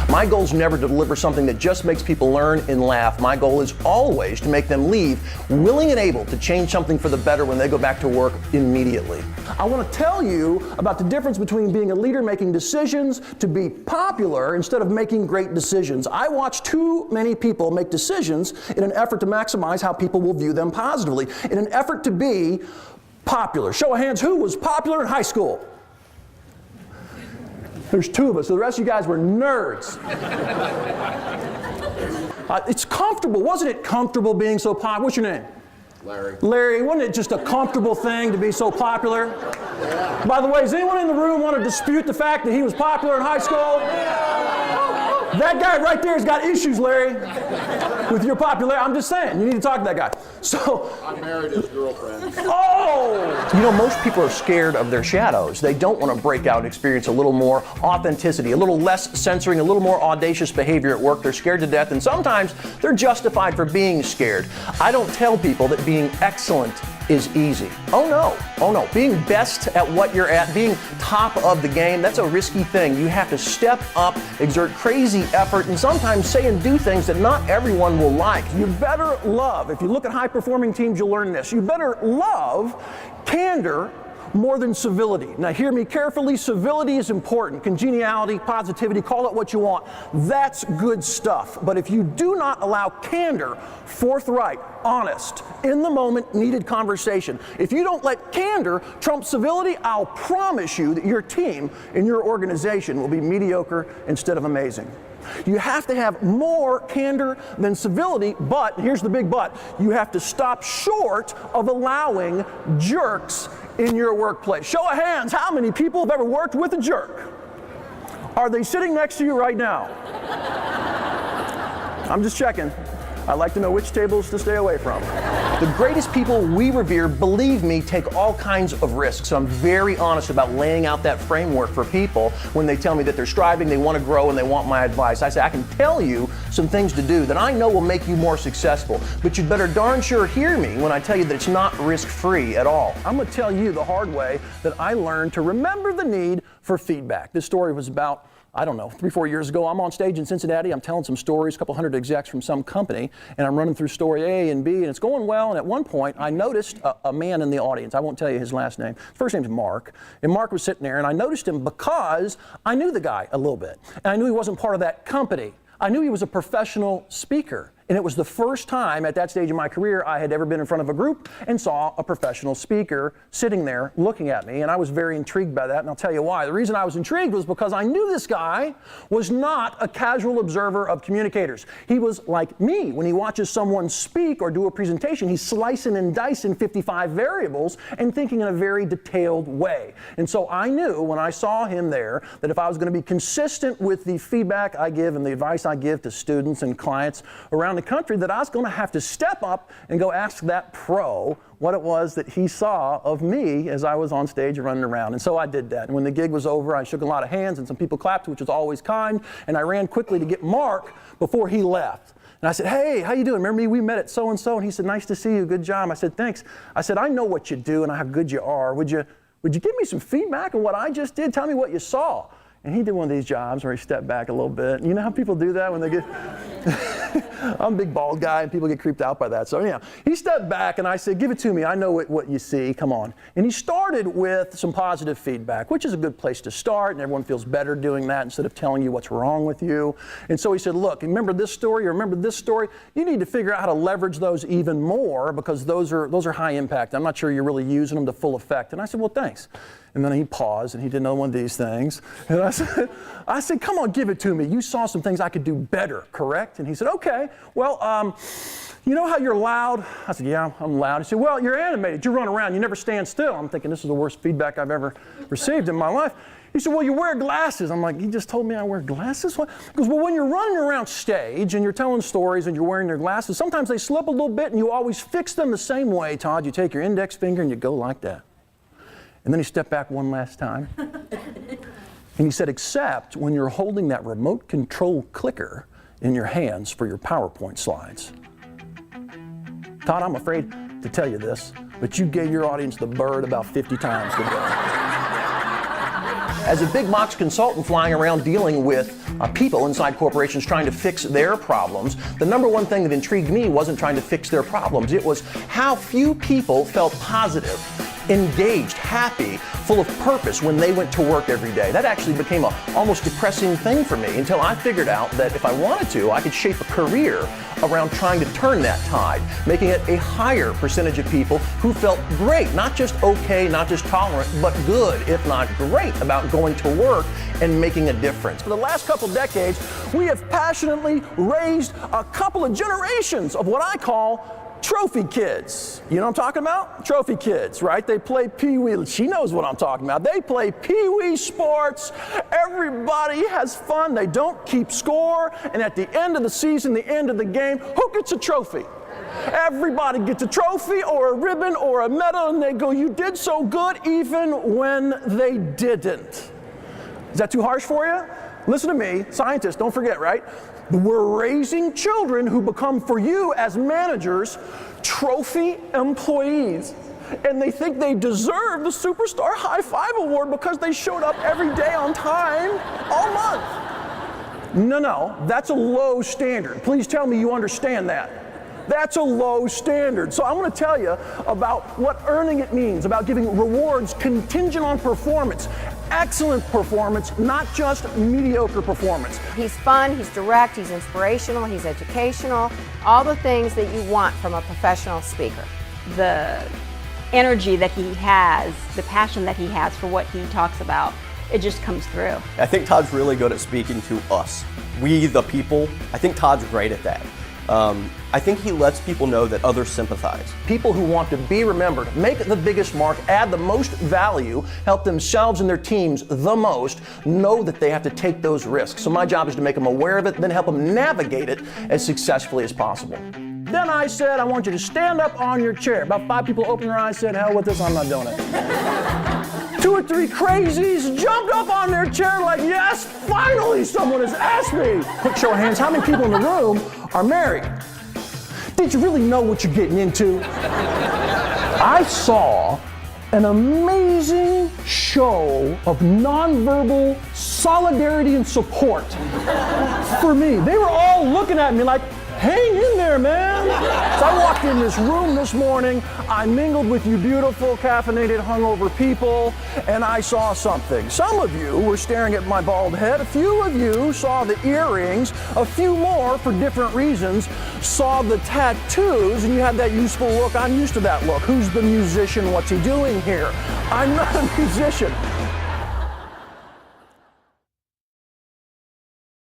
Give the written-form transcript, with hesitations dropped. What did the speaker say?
My goal is never to deliver something that just makes people learn and laugh. My goal is always to make them leave willing and able to change something for the better when they go back to work immediately. I want to tell you about the difference between being a leader making decisions to be popular instead of making great decisions. I watch too many people make decisions in an effort to maximize how people will view them positively, in an effort to be popular. Show of hands, who was popular in high school? There's two of us, so the rest of you guys were nerds. It's comfortable, wasn't it comfortable being so popular? What's your name? Larry. Larry, wasn't it just a comfortable thing to be so popular? Yeah. By the way, does anyone in the room want to dispute the fact that he was popular in high school? That guy right there has got issues, Larry, with your popularity. I'm just saying, you need to talk to that guy. So, I married his girlfriend. Oh! You know, most people are scared of their shadows. They don't want to break out and experience a little more authenticity, a little less censoring, a little more audacious behavior at work. They're scared to death, and sometimes they're justified for being scared. I don't tell people that being excellent is easy. Oh no, oh no. Being best at what you're at, being top of the game, that's a risky thing. You have to step up, exert crazy effort, and sometimes say and do things that not everyone will like. You better love, if you look at high-performing teams, you'll learn this. You better love candor more than civility. Now hear me carefully, civility is important. Congeniality, positivity, call it what you want. That's good stuff. But if you do not allow candor, forthright, honest, in the moment, needed conversation, if you don't let candor trump civility, I'll promise you that your team and your organization will be mediocre instead of amazing. You have to have more candor than civility, but, here's the big but, you have to stop short of allowing jerks in your workplace. Show of hands, how many people have ever worked with a jerk? Are they sitting next to you right now? I'm just checking. I like to know which tables to stay away from. The greatest people we revere, believe me, take all kinds of risks. So I'm very honest about laying out that framework for people when they tell me that they're striving, they want to grow, and they want my advice. I say, I can tell you some things to do that I know will make you more successful, but you'd better darn sure hear me when I tell you that it's not risk-free at all. I'm going to tell you the hard way that I learned to remember the need for feedback. This story was about, I don't know, 3-4 years ago. I'm on stage in Cincinnati. I'm telling some stories, a couple hundred execs from some company, and I'm running through story A and B, and it's going well. And at one point, I noticed a man in the audience. I won't tell you his last name. His first name's Mark. And Mark was sitting there, and I noticed him because I knew the guy a little bit. And I knew he wasn't part of that company. I knew he was a professional speaker. And it was the first time at that stage in my career I had ever been in front of a group and saw a professional speaker sitting there looking at me, and I was very intrigued by that, and I'll tell you why. The reason I was intrigued was because I knew this guy was not a casual observer of communicators. He was like me. When he watches someone speak or do a presentation, he's slicing and dicing 55 variables and thinking in a very detailed way. And so I knew when I saw him there that if I was going to be consistent with the feedback I give and the advice I give to students and clients around the country, that I was going to have to step up and go ask that pro what it was that he saw of me as I was on stage running around. And so I did that. And when the gig was over, I shook a lot of hands and some people clapped, which was always kind. And I ran quickly to get Mark before he left. And I said, hey, how you doing? Remember me? We met at so-and-so. And he said, nice to see you. Good job. I said, thanks. I said, I know what you do and how good you are. Would you give me some feedback on what I just did? Tell me what you saw. And he did one of these jobs where he stepped back a little bit. You know how people do that when they get... I'm a big bald guy and people get creeped out by that. So anyhow, he stepped back and I said, give it to me. I know what you see. Come on. And he started with some positive feedback, which is a good place to start, and everyone feels better doing that instead of telling you what's wrong with you. And so he said, look, remember this story or remember this story? You need to figure out how to leverage those even more because those are high impact. I'm not sure you're really using them to full effect. And I said, well, thanks. And then he paused and he did another one of these things. And I said, come on, give it to me. You saw some things I could do better, correct? And he said, okay, well, you know how you're loud? I said, yeah, I'm loud. He said, well, you're animated. You run around. You never stand still. I'm thinking this is the worst feedback I've ever received in my life. He said, well, you wear glasses. I'm like, he just told me I wear glasses? What? He goes, well, when you're running around stage and you're telling stories and you're wearing your glasses, sometimes they slip a little bit and you always fix them the same way, Todd. You take your index finger and you go like that. And then he stepped back one last time. And he said, except when you're holding that remote control clicker in your hands for your PowerPoint slides. Todd, I'm afraid to tell you this, but you gave your audience the bird about 50 times today. As a big box consultant flying around dealing with people inside corporations trying to fix their problems, the number one thing that intrigued me wasn't trying to fix their problems. It was how few people felt positive, engaged, happy, full of purpose when they went to work every day. That actually became an almost depressing thing for me until I figured out that if I wanted to, I could shape a career around trying to turn that tide, making it a higher percentage of people who felt great, not just okay, not just tolerant, but good, if not great, about going to work and making a difference. For the last couple decades, we have passionately raised a couple of generations of what I call trophy kids. You know what I'm talking about? Trophy kids, right? They play pee-wee. She knows what I'm talking about. They play pee-wee sports. Everybody has fun. They don't keep score. And at the end of the season, the end of the game, who gets a trophy? Everybody gets a trophy or a ribbon or a medal, and they go, you did so good even when they didn't. Is that too harsh for you? Listen to me, scientists, don't forget, right? We're raising children who become, for you as managers, trophy employees. And they think they deserve the Superstar High Five Award because they showed up every day on time all month. No, that's a low standard. Please tell me you understand that. That's a low standard. So I want to tell you about what earning it means, about giving rewards contingent on performance. Excellent performance, not just mediocre performance. He's fun, he's direct, he's inspirational, he's educational, all the things that you want from a professional speaker. The energy that he has, the passion that he has for what he talks about, it just comes through. I think Todd's really good at speaking to us. We, the people, I think Todd's great at that. I think he lets people know that others sympathize. People who want to be remembered, make the biggest mark, add the most value, help themselves and their teams the most, know that they have to take those risks. So my job is to make them aware of it, then help them navigate it as successfully as possible. Then I said, I want you to stand up on your chair. About 5 people opened their eyes, said, hell with this, I'm not doing it. 2 or 3 crazies jumped up on their chair like, yes, finally someone has asked me. Quick show of hands, how many people in the room are married? Did you really know what you're getting into? I saw an amazing show of nonverbal solidarity and support for me. They were all looking at me like, hang in there, man. So I walked in this room this morning, I mingled with you beautiful, caffeinated, hungover people, and I saw something. Some of you were staring at my bald head, a few of you saw the earrings, a few more, for different reasons, saw the tattoos, and you had that useful look. I'm used to that look. Who's the musician? What's he doing here? I'm not a musician.